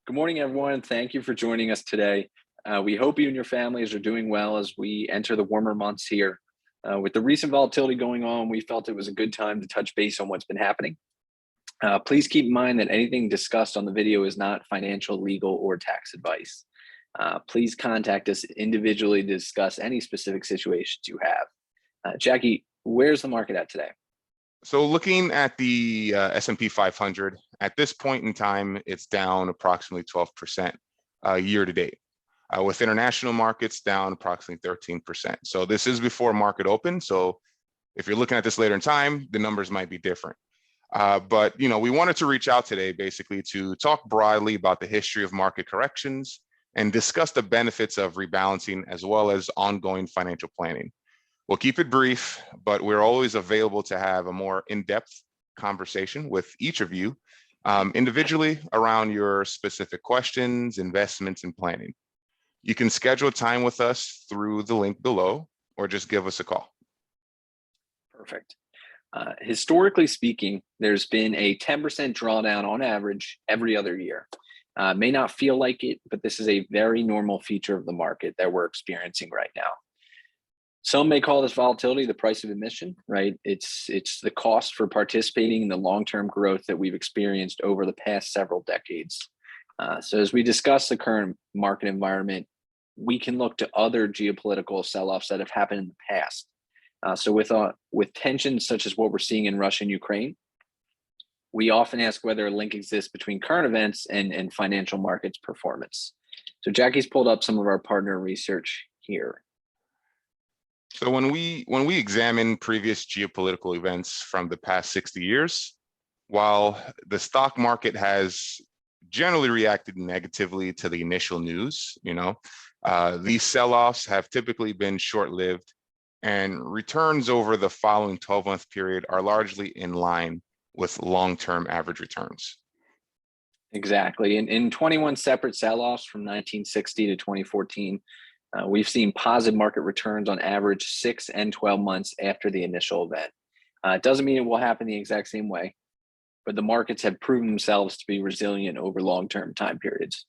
Good morning, everyone. Thank you for joining us today. We hope you and your families are doing well as we enter the warmer months here. With the recent volatility going on, we felt it was a good time to touch base on what's been happening. Please keep in mind that anything discussed on the video is not financial, legal, or tax advice. Please contact us individually to discuss any specific situations you have. Jackie, where's the market at today? So looking at the S&P 500, at this point in time, it's down approximately 12% year to date, with international markets down approximately 13%. So this is before market open. So if you're looking at this later in time, the numbers might be different. But we wanted to reach out today basically to talk broadly about the history of market corrections and discuss the benefits of rebalancing as well as ongoing financial planning. We'll keep it brief, but we're always available to have a more in-depth conversation with each of you individually around your specific questions, investments, and planning. You can schedule time with us through the link below or just give us a call. Perfect. Historically speaking, there's been a 10% drawdown on average every other year. May not feel like it, but this is a very normal feature of the market that we're experiencing right now. Some may call this volatility the price of admission, right? It's the cost for participating in the long-term growth that we've experienced over the past several decades. So as we discuss the current market environment, we can look to other geopolitical sell-offs that have happened in the past. So with tensions such as what we're seeing in Russia and Ukraine, we often ask whether a link exists between current events and financial markets performance. So Jackie's pulled up some of our partner research here. So when we examine previous geopolitical events from the past 60 years, while the stock market has generally reacted negatively to the initial news, these sell-offs have typically been short-lived, and returns over the following 12-month period are largely in line with long-term average returns. Exactly. In 21 separate sell-offs from 1960 to 2014, we've seen positive market returns on average 6 and 12 months after the initial event. It doesn't mean it will happen the exact same way, but the markets have proven themselves to be resilient over long-term time periods.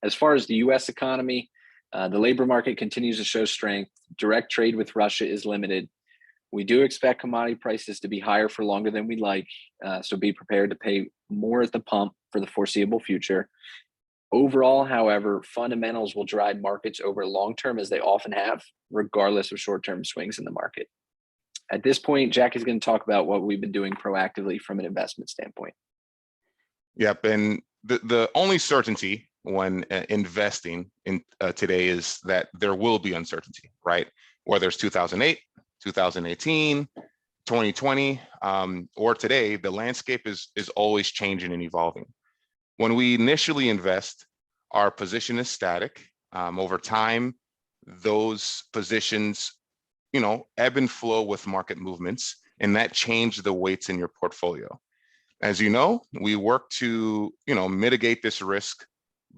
As far as the U.S. economy, the labor market continues to show strength. Direct trade with Russia is limited. We do expect commodity prices to be higher for longer than we'd like, so be prepared to pay more at the pump for the foreseeable future. Overall, however, fundamentals will drive markets over long term as they often have, regardless of short-term swings in the market. At this point, Jack is going to talk about what we've been doing proactively from an investment standpoint. Yep, and the only certainty when investing in today is that there will be uncertainty, right? Whether it's 2008, 2018, 2020, or today, the landscape is always changing and evolving. When we initially invest, our position is static. Over time, those positions, ebb and flow with market movements, and that changes the weights in your portfolio. As you know, we work to, mitigate this risk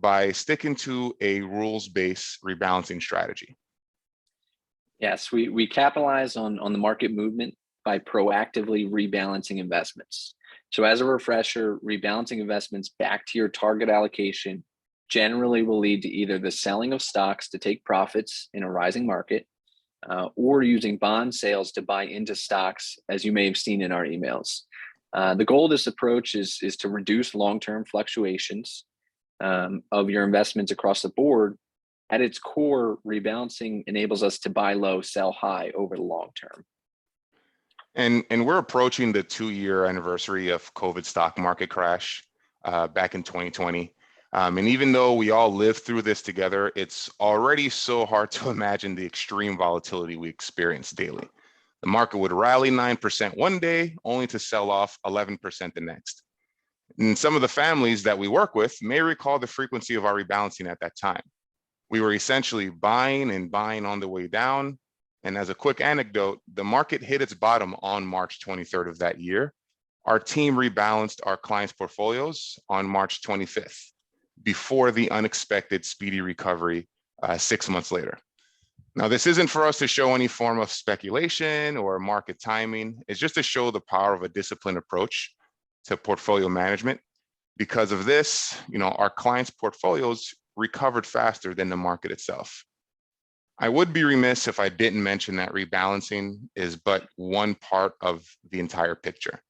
by sticking to a rules-based rebalancing strategy. Yes, we capitalize on the market movement by proactively rebalancing investments. So as a refresher, rebalancing investments back to your target allocation generally will lead to either the selling of stocks to take profits in a rising market, or using bond sales to buy into stocks, as you may have seen in our emails. The goal of this approach is to reduce long-term fluctuations of your investments across the board. At its core, rebalancing enables us to buy low, sell high over the long term. And we're approaching the 2-year anniversary of COVID stock market crash back in 2020. And even though we all lived through this together, it's already so hard to imagine the extreme volatility we experience daily. The market would rally 9% one day, only to sell off 11% the next. And some of the families that we work with may recall the frequency of our rebalancing at that time. We were essentially buying and buying on the way down. And as a quick anecdote, the market hit its bottom on March 23rd of that year. Our team rebalanced our clients' portfolios on March 25th, before the unexpected speedy recovery 6 months later. Now, this isn't for us to show any form of speculation or market timing. It's just to show the power of a disciplined approach to portfolio management. Because of this, our clients' portfolios recovered faster than the market itself. I would be remiss if I didn't mention that rebalancing is but one part of the entire picture.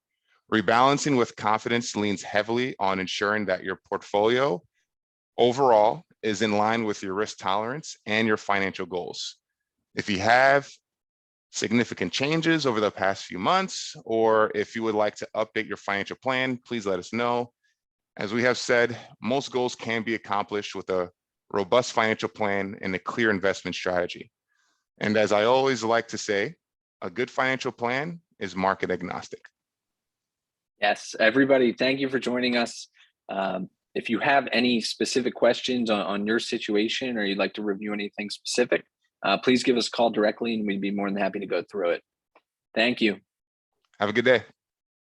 Rebalancing with confidence leans heavily on ensuring that your portfolio overall is in line with your risk tolerance and your financial goals. If you have significant changes over the past few months, or if you would like to update your financial plan, please let us know. As we have said, most goals can be accomplished with a robust financial plan and a clear investment strategy. And as I always like to say, a good financial plan is market agnostic. Yes, everybody, thank you for joining us. If you have any specific questions on your situation, or you'd like to review anything specific, please give us a call directly and we'd be more than happy to go through it. Thank you. Have a good day.